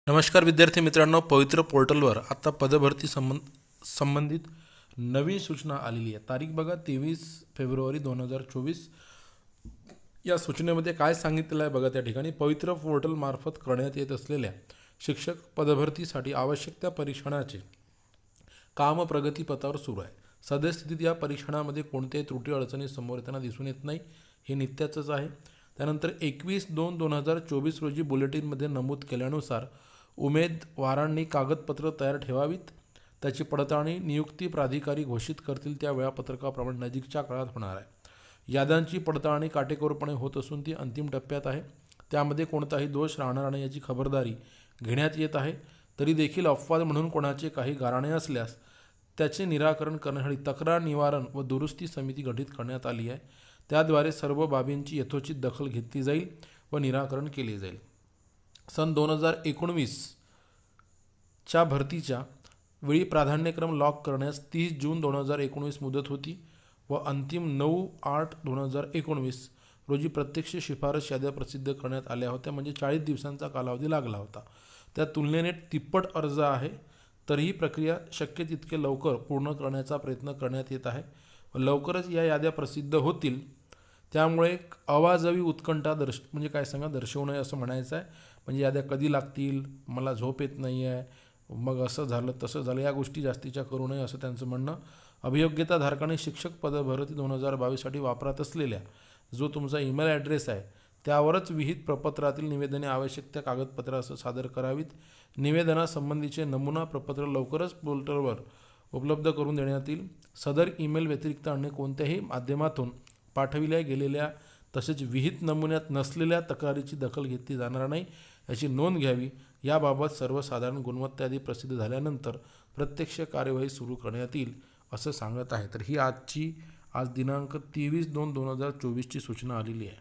नमस्कार विद्यार्थी मित्रांनो, पवित्र पोर्टलवर आता पदभरती संबंधित नवीन सूचना आलेली आहे। तारीख बघा 23 फेब्रुवारी 2024। या सूचनेमध्ये काय सांगितलेलं आहे बघा, त्या ठिकाणी पवित्र पोर्टल मार्फत करण्यात येत असलेल्या शिक्षक पदभरतीसाठी आवश्यक त्या परीक्षणाचे काम प्रगतीपथावर सुरू आहे। सद्यस्थितीत या परीक्षणामध्ये कोणत्याही त्रुटी अडचणी समोर येताना दिसून येत नाही, हे नित्याचंच आहे। त्यानंतर 21/2/2024 रोजी बुलेटिनमध्ये नमूद केल्यानुसार उमेदवारांनी कागदपत्र तयार ठेवावीत। त्याची पडताळणी नियुक्ती प्राधिकारी घोषित करतील त्या वेळापत्रकाप्रमाणे नजीकच्या काळात होणार आहे। याद्यांची पडताळणी काटेकोरपणे होत असून ती अंतिम टप्प्यात आहे। त्यामध्ये कोणताही दोष राहणार नाही याची खबरदारी घेण्यात येत आहे। तरी देखील अपवाद म्हणून कोणाचे काही गाऱ्हाणे असल्यास त्याचे निराकरण करण्यासाठी तक्रार निवारण व दुरुस्ती समिती गठीत करण्यात आली आहे। त्याद्वारे सर्व बाबींची यथोचित दखल घेतली जाईल व निराकरण केले जाईल। सन 2019 च्या भरतीच्या वेळी प्राधान्यक्रम लॉक करण्यास 30 जून 2019 मुदत होती व अंतिम 9/8/2019 रोजी प्रत्यक्ष शिफारस याद्या प्रसिद्ध करण्यात आल्या होत्या, म्हणजे 40 दिवसांचा कालावधी लागला होता। त्या तुलनेने तिप्पट अर्ज आहे, तरीही प्रक्रिया शक्य तितके लवकर पूर्ण करण्याचा प्रयत्न करण्यात येत आहे व लवकरच या याद्या प्रसिद्ध होतील। त्यामुळे अवाजवी उत्कंठा दर्शवू नये असं म्हणायचं आहे। म्हणजे याद्या कधी लागतील, मला झोप येत नाही आहे, मग असं झालं तसं झालं, या गोष्टी जास्तीच्या करू नये असं त्यांचं म्हणणं। अभियोग्यताधारकाने शिक्षक पदभरती 2022 साठी वापरत असलेल्या जो तुमचा ईमेल ॲड्रेस आहे त्यावरच विहित प्रपत्रातील निवेदने आवश्यक त्या कागदपत्रासह सादर करावीत। निवेदनासंबंधीचे नमुना प्रपत्र लवकरच पोर्टलवर उपलब्ध करून देण्यात येईल। सदर ईमेल व्यतिरिक्त अन्य कोणत्याही माध्यमातून पाठविल्या गेलेल्या तसेच विहित नमुन्यात नसलेल्या तक्रारीची दखल घेतली जाणार नाही याची नोंद घ्यावी। याबाबत सर्वसाधारण गुणवत्ता यादी प्रसिद्ध झाल्यानंतर प्रत्यक्ष कार्यवाही सुरू करण्यात येईल असं सांगत आहे। तर ही आज दिनांक 23/2/2024 ची सूचना आलेली आहे।